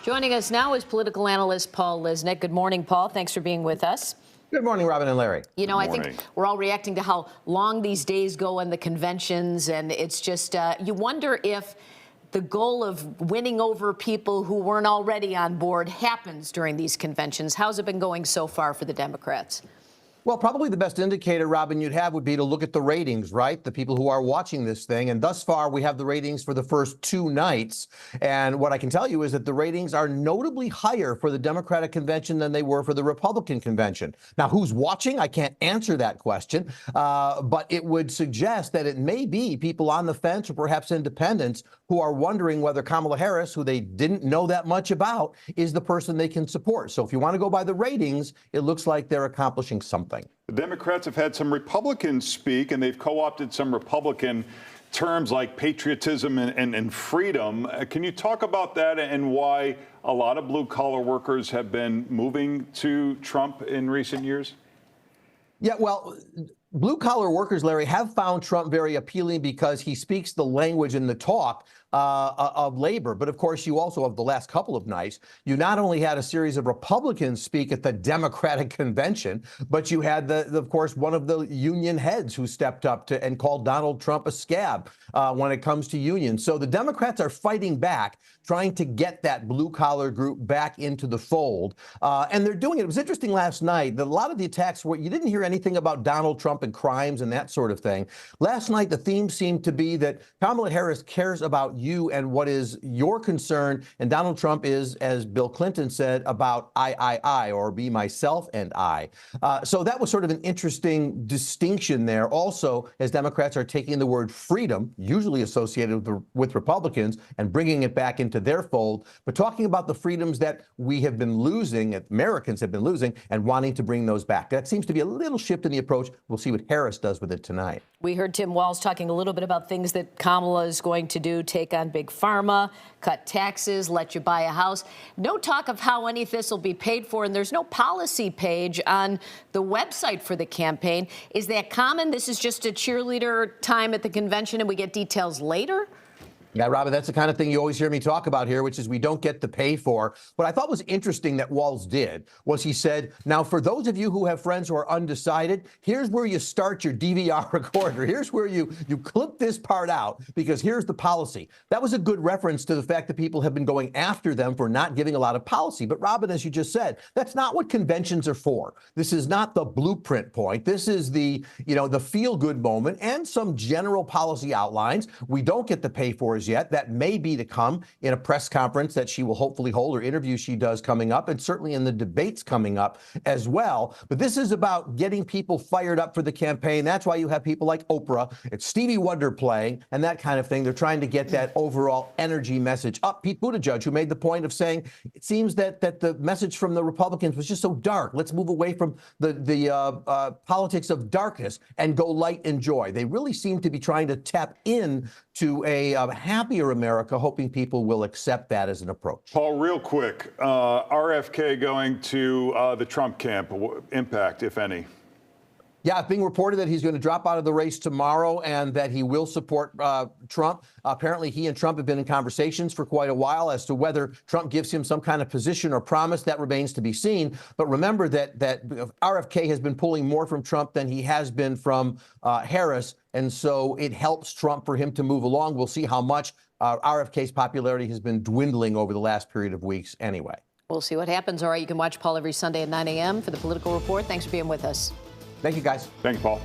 Joining us now is political analyst Paul Lisnek. Good morning, Paul. Thanks for being with us. Good morning, Robin and Larry. You know, I think we're all reacting to how long these days go in the conventions, and it's just, you wonder if the goal of winning over people who weren't already on board happens during these conventions. How's it been going so far for the Democrats? Well, probably the best indicator, Robin, you'd have would be to look at the ratings, right? The people who are watching this thing. And thus far, we have the ratings for the first two nights. And what I can tell you is that the ratings are notably higher for the Democratic convention than they were for the Republican convention. Now, who's watching? I can't answer that question. But it would suggest that it may be people on the fence or perhaps independents who are wondering whether Kamala Harris, who they didn't know that much about, is the person they can support. So if you want to go by the ratings, it looks like they're accomplishing something. The Democrats have had some Republicans speak, and they've co-opted some Republican terms like patriotism and freedom. Can you talk about that and why a lot of blue-collar workers have been moving to Trump in recent years? Yeah, well, blue-collar workers, Larry, have found Trump very appealing because he speaks the language and the talk of labor. But of course, you also, of the last couple of nights, you not only had a series of Republicans speak at the Democratic convention, but you had, of course, one of the union heads who stepped up to and called Donald Trump a scab when it comes to unions. So the Democrats are fighting back, trying to get that blue-collar group back into the fold. And they're doing it. It was interesting last night that a lot of the attacks were, you didn't hear anything about Donald Trump and crimes and that sort of thing. Last night, the theme seemed to be that Kamala Harris cares about you and what is your concern, and Donald Trump is, as Bill Clinton said, about I, or be myself and I. So that was sort of an interesting distinction there. Also, as Democrats are taking the word freedom, usually associated with Republicans, and bringing it back into their fold, but talking about the freedoms that we have been losing, Americans have been losing, and wanting to bring those back. That seems to be a little shift in the approach. We'll see what Harris does with it tonight. We heard Tim Walz talking a little bit about things that Kamala is going to do, take on big pharma, cut taxes, let you buy a house. No talk of how any of this will be paid for, and there's no policy page on the website for the campaign. Is that common? This is just a cheerleader time at the convention and we get details later? Yeah, Robin, that's the kind of thing you always hear me talk about here, which is we don't get to pay for. What I thought was interesting that Walz did was he said, now, for those of you who have friends who are undecided, here's where you start your DVR recorder. Here's where you clip this part out, because here's the policy. That was a good reference to the fact that people have been going after them for not giving a lot of policy. But Robin, as you just said, that's not what conventions are for. This is not the blueprint point. This is the feel-good moment and some general policy outlines. We don't get to pay for yet. That may be to come in a press conference that she will hopefully hold, or interview she does coming up, and certainly in the debates coming up as well. But this is about getting people fired up for the campaign. That's why you have people like Oprah, it's Stevie Wonder playing, and that kind of thing. They're trying to get that overall energy message up. Pete Buttigieg, who made the point of saying, it seems that the message from the Republicans was just so dark. Let's move away from the politics of darkness and go light and joy. They really seem to be trying to tap in to a happier America, hoping people will accept that as an approach. Paul, real quick, RFK going to the Trump camp, impact, if any? Yeah, it's being reported that he's going to drop out of the race tomorrow and that he will support Trump. Apparently, he and Trump have been in conversations for quite a while as to whether Trump gives him some kind of position or promise. That remains to be seen. But remember that RFK has been pulling more from Trump than he has been from Harris. And so it helps Trump for him to move along. We'll see how much RFK's popularity has been dwindling over the last period of weeks anyway. We'll see what happens. All right, you can watch Paul every Sunday at 9 a.m. for the Political Report. Thanks for being with us. Thank you, guys. Thanks, Paul.